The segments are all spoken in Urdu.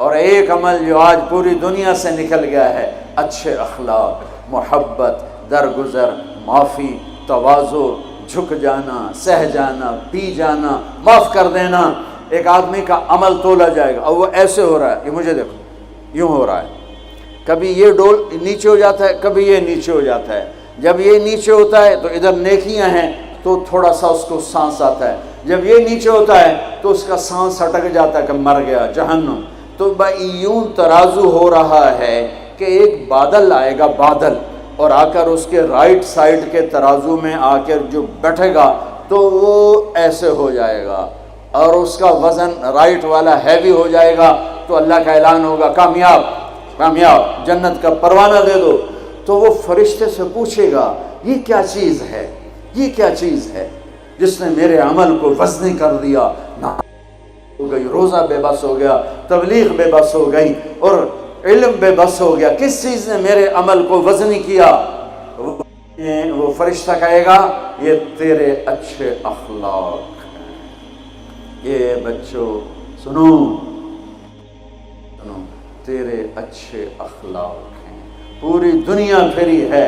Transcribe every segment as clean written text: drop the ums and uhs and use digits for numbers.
اور ایک عمل جو آج پوری دنیا سے نکل گیا ہے، اچھے اخلاق، محبت، درگزر، معافی، تواضع، جھک جانا، سہ جانا، پی جانا، معاف کر دینا۔ ایک آدمی کا عمل تولا جائے گا اور وہ ایسے ہو رہا ہے، یہ مجھے دیکھو یوں ہو رہا ہے، کبھی یہ ڈول نیچے ہو جاتا ہے، کبھی یہ نیچے ہو جاتا ہے۔ جب یہ نیچے ہوتا ہے تو ادھر نیکیاں ہیں تو تھوڑا سا اس کو سانس آتا ہے، جب یہ نیچے ہوتا ہے تو اس کا سانس اٹک جاتا ہے کہ مر گیا، جہنم۔ تو یوں ترازو ہو رہا ہے کہ ایک بادل آئے گا، بادل، اور آ کر اس کے رائٹ سائڈ کے ترازو میں آ کر جو بیٹھے گا تو وہ ایسے ہو جائے گا، اور اس کا وزن رائٹ والا ہیوی ہو جائے گا، تو اللہ کا اعلان ہوگا کامیاب، کامیاب، جنت کا پروانہ دے دو۔ تو وہ فرشتے سے پوچھے گا یہ کیا چیز ہے، یہ کیا چیز ہے جس نے میرے عمل کو وزنی کر دیا؟ ہو گئی، روزہ بے بس ہو گیا، تبلیغ بے بس ہو گئی، اور علم بے بس ہو گیا، کس چیز نے میرے عمل کو وزنی کیا؟ وہ فرشتہ کہے گا یہ تیرے اچھے اخلاق ہیں۔ یہ بچوں سنو، تیرے اچھے اخلاق ہیں۔ پوری دنیا پھری ہے،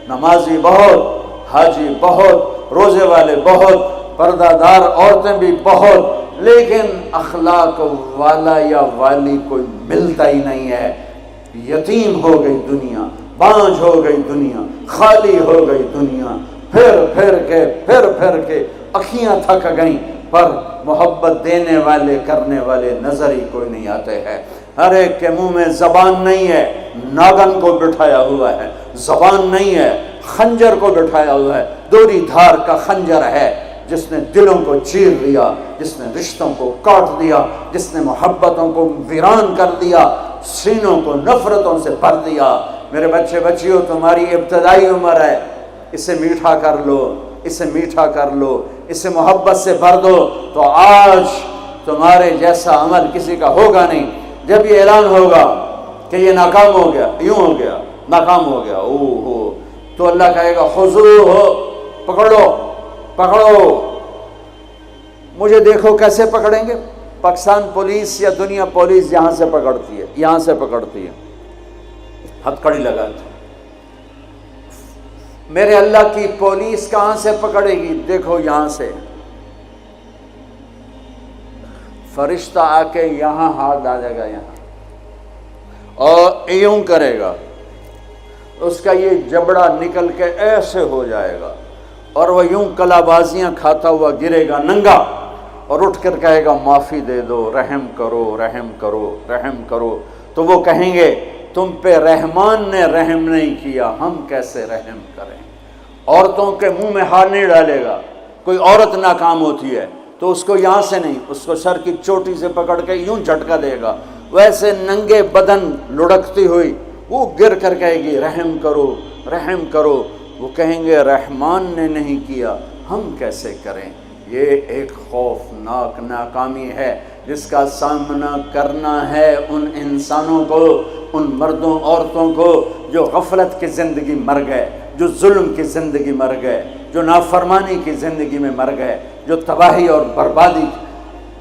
نمازی بہت، حاجی بہت، روزے والے بہت، پردہ دار عورتیں بھی بہت، لیکن اخلاق والا یا والی کوئی ملتا ہی نہیں ہے۔ یتیم ہو گئی دنیا، بانجھ ہو گئی دنیا، خالی ہو گئی دنیا، پھر کے اکھیاں تھک گئیں، پر محبت دینے والے کرنے والے نظر ہی کوئی نہیں آتے ہیں۔ ہر ایک کے منہ میں زبان نہیں ہے، ناگن کو بٹھایا ہوا ہے، زبان نہیں ہے، خنجر کو بٹھایا ہوا ہے، دوری دھار کا خنجر ہے، جس نے دلوں کو چیر دیا، جس نے رشتوں کو کاٹ دیا، جس نے محبتوں کو ویران کر دیا، سینوں کو نفرتوں سے بھر دیا۔ میرے بچے بچیوں، تمہاری ابتدائی عمر ہے، اسے میٹھا کر لو، اسے میٹھا کر لو، اسے محبت سے بھر دو، تو آج تمہارے جیسا عمل کسی کا ہوگا نہیں۔ جب یہ اعلان ہوگا کہ یہ ناکام ہو گیا، یوں ہو گیا، ناکام ہو گیا، تو اللہ کہے گا خذوہ، پکڑو پکڑو۔ مجھے دیکھو کیسے پکڑیں گے؟ پاکستان پولیس یا دنیا پولیس یہاں سے پکڑتی ہے، یہاں سے پکڑتی ہے، ہتھکڑی لگاتی ہے۔ میرے اللہ کی پولیس کہاں سے پکڑے گی؟ دیکھو یہاں سے، فرشتہ آ کے یہاں ہاتھ ڈالے گا، یہاں، اور یوں کرے گا، اس کا یہ جبڑا نکل کے ایسے ہو جائے گا، اور وہ یوں کلا بازیاں کھاتا ہوا گرے گا ننگا، اور اٹھ کر کہے گا معافی دے دو، رحم کرو، رحم کرو، رحم کرو۔ تو وہ کہیں گے تم پہ رحمان نے رحم نہیں کیا، ہم کیسے رحم کریں؟ عورتوں کے منہ میں ہاتھ نہیں ڈالے گا۔ کوئی عورت ناکام ہوتی ہے تو اس کو یہاں سے نہیں، اس کو سر کی چوٹی سے پکڑ کے یوں جھٹکا دے گا، ویسے ننگے بدن لڑکتی ہوئی وہ گر کر کہے گی رحم کرو، رحم کرو۔ وہ کہیں گے رحمان نے نہیں کیا، ہم کیسے کریں؟ یہ ایک خوفناک ناکامی ہے جس کا سامنا کرنا ہے ان انسانوں کو، ان مردوں عورتوں کو جو غفلت کی زندگی مر گئے، جو ظلم کی زندگی مر گئے، جو نافرمانی کی زندگی میں مر گئے، جو تباہی اور بربادی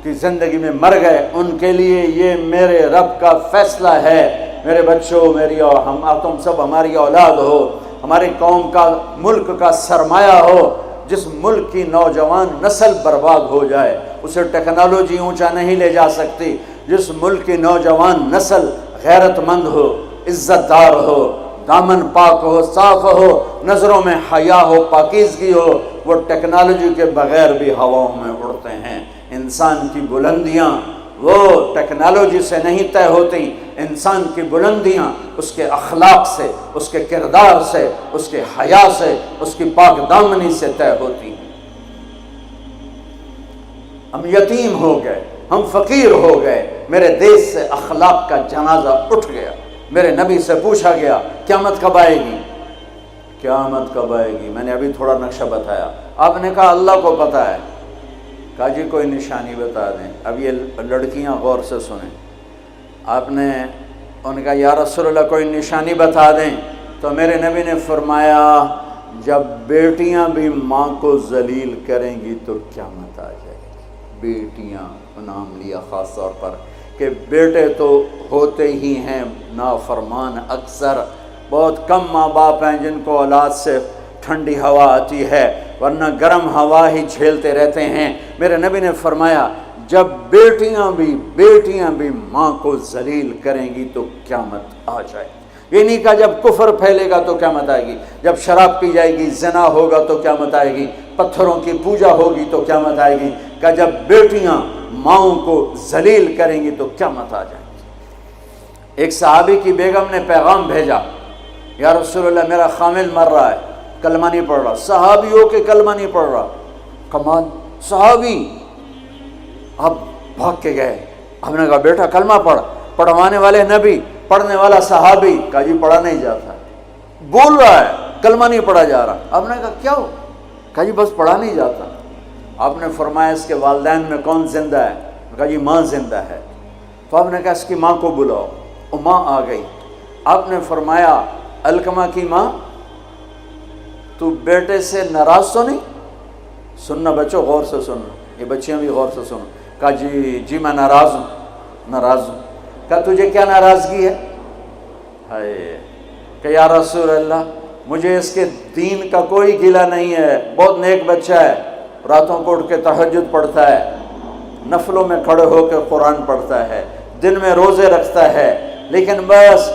کی زندگی میں مر گئے۔ ان کے لیے یہ میرے رب کا فیصلہ ہے۔ میرے بچوں، میری اور تم سب ہماری اولاد ہو، ہماری قوم کا، ملک کا سرمایہ ہو۔ جس ملک کی نوجوان نسل برباد ہو جائے اسے ٹیکنالوجی اونچا نہیں لے جا سکتی۔ جس ملک کی نوجوان نسل غیرت مند ہو، عزت دار ہو، دامن پاک ہو، صاف ہو، نظروں میں حیا ہو، پاکیزگی ہو، وہ ٹیکنالوجی کے بغیر بھی ہواؤں میں اڑتے ہیں۔ انسان کی بلندیاں وہ ٹیکنالوجی سے نہیں طے ہوتی، انسان کی بلندیاں اس کے اخلاق سے، اس کے کردار سے، اس کے حیا سے، اس کی پاک دامنی سے طے ہوتی ہیں۔ ہم یتیم ہو گئے، ہم فقیر ہو گئے، میرے دیش سے اخلاق کا جنازہ اٹھ گیا۔ میرے نبی سے پوچھا گیا قیامت کب آئے گی؟ قیامت کب آئے گی؟ میں نے ابھی تھوڑا نقشہ بتایا، آپ نے کہا اللہ کو پتہ ہے۔ کہا جی کوئی نشانی بتا دیں۔ اب یہ لڑکیاں غور سے سنیں۔ آپ نے ان کا یا رسول اللہ کوئی نشانی بتا دیں، تو میرے نبی نے فرمایا جب بیٹیاں بھی ماں کو ذلیل کریں گی تو قیامت آ جائے گی۔ بیٹیاں نام لیا خاص طور پر، کہ بیٹے تو ہوتے ہی ہیں نافرمان اکثر، بہت کم ماں باپ ہیں جن کو اولاد سے ٹھنڈی ہوا آتی ہے، ورنہ گرم ہوا ہی جھیلتے رہتے ہیں۔ میرے نبی نے فرمایا جب بیٹیاں بھی ماں کو ذلیل کریں گی تو قیامت آ جائے گی۔ یہ نہیں کہا جب کفر پھیلے گا تو قیامت آئے گی، جب شراب پی جائے گی، زنا ہوگا تو قیامت آئے گی، پتھروں کی پوجا ہوگی تو قیامت آئے گی، کہ جب بیٹیاں ماؤں کو ذلیل کریں گی تو قیامت آ جائے گی۔ ایک صحابی کی بیگم نے پیغام بھیجا، یا رسول اللہ میرا خامل مر رہا ہے، کلمہ نہیں پڑھ رہا۔ صحابی ہو کے کلمہ نہیں پڑھ رہا، کمال، صحابی۔ اب بھاگ کے گئے، ہم نے کہا بیٹا کلمہ پڑھ، پڑھوانے والے نبی، پڑھنے والا صحابی، کہا جی پڑھا نہیں جاتا، بول رہا ہے کلمہ نہیں پڑھا جا رہا۔ ہم نے کہا کیا ہو؟ کہا جی بس پڑھا نہیں جاتا۔ آپ نے فرمایا اس کے والدین میں کون زندہ ہے؟ کہا جی ماں زندہ ہے۔ تو آپ نے کہا اس کی ماں کو بلاؤ، وہ ماں آ گئی۔ آپ نے فرمایا علقمہ کی ماں تو بیٹے سے ناراض تو نہیں؟ سننا بچوں، غور سے سننا، یہ بچیاں بھی غور سے سنو۔ کہا جی میں ناراض ہوں۔ کہا تجھے کیا ناراضگی ہے؟ ہائے، کہ یا رسول اللہ مجھے اس کے دین کا کوئی گلہ نہیں ہے، بہت نیک بچہ ہے، راتوں کو اٹھ کے تہجد پڑھتا ہے، نفلوں میں کھڑے ہو کے قرآن پڑھتا ہے، دن میں روزے رکھتا ہے، لیکن بس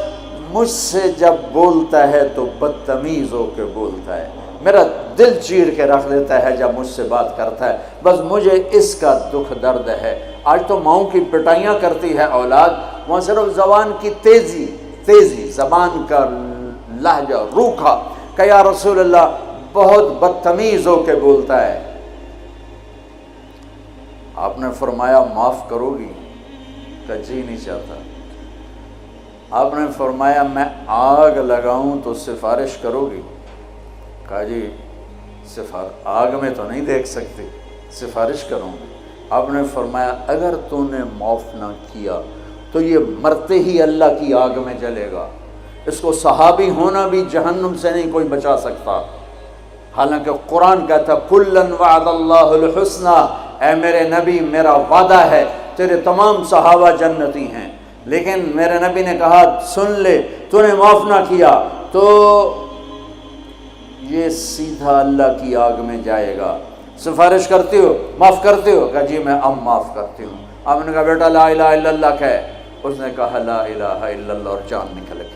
مجھ سے جب بولتا ہے تو بدتمیز ہو کے بولتا ہے، میرا دل چیر کے رکھ دیتا ہے جب مجھ سے بات کرتا ہے، بس مجھے اس کا دکھ درد ہے۔ آج تو ماؤں کی پٹائیاں کرتی ہے اولاد، وہاں صرف زبان کی تیزی، زبان کا لہجہ روکھا، کہ یا رسول اللہ بہت بدتمیز ہو کے بولتا ہے۔ آپ نے فرمایا معاف کرو گی؟ کہ جی نہیں چاہتا۔ آپ نے فرمایا میں آگ لگاؤں تو سفارش کرو گی؟ کہا جی آگ میں تو نہیں دیکھ سکتی، سفارش کروں گی۔ آپ نے فرمایا اگر تو نے معاف نہ کیا تو یہ مرتے ہی اللہ کی آگ میں جلے گا، اس کو صحابی ہونا بھی جہنم سے نہیں کوئی بچا سکتا، حالانکہ قرآن کہتا کُلًا وعد اللہ الحسنى، اے میرے نبی میرا وعدہ ہے تیرے تمام صحابہ جنتی ہیں، لیکن میرے نبی نے کہا سن لے تو نے معاف نہ کیا تو یہ سیدھا اللہ کی آگ میں جائے گا۔ سفارش کرتے ہو، معاف کرتے ہو؟ کہا جی میں اب معاف کرتی ہوں۔ آپ نے کہا بیٹا لا الہ الا اللہ کہے، اس نے کہا لا الہ الا اللہ اور جان نکل گئی۔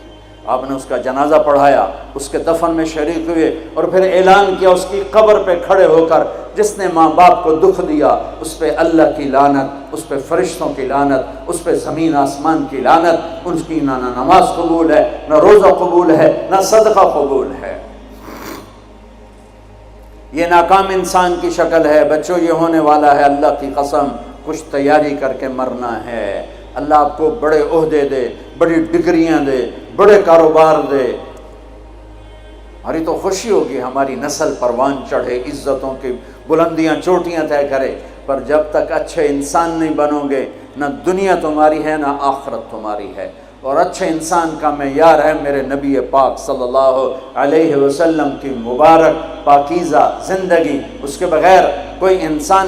آپ نے اس کا جنازہ پڑھایا، اس کے دفن میں شریک ہوئے، اور پھر اعلان کیا اس کی قبر پہ کھڑے ہو کر جس نے ماں باپ کو دکھ دیا اس پہ اللہ کی لعنت، اس پہ فرشتوں کی لعنت، اس پہ زمین آسمان کی لعنت، ان کی نہ نماز قبول ہے، نہ روزہ قبول ہے، نہ صدقہ قبول ہے۔ یہ ناکام انسان کی شکل ہے بچوں، یہ ہونے والا ہے اللہ کی قسم، کچھ تیاری کر کے مرنا ہے۔ اللہ آپ کو بڑے عہدے دے، بڑی ڈگریاں دے، بڑے کاروبار دے، ہماری تو خوشی ہوگی ہماری نسل پروان چڑھے، عزتوں کی بلندیاں چوٹیاں طے کرے، پر جب تک اچھے انسان نہیں بنو گے نہ دنیا تمہاری ہے نہ آخرت تمہاری ہے۔ اور اچھے انسان کا معیار ہے میرے نبی پاک صلی اللہ علیہ وسلم کی مبارک پاکیزہ زندگی، اس کے بغیر کوئی انسان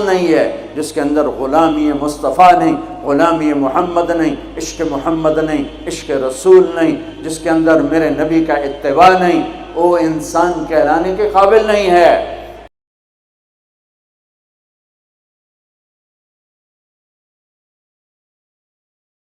نہیں ہے جس کے اندر غلامی مصطفیٰ نہیں، غلامی محمد نہیں، عشق محمد نہیں، عشق رسول نہیں، جس کے اندر میرے نبی کا اتباع نہیں، وہ انسان کہلانے کے قابل نہیں ہے۔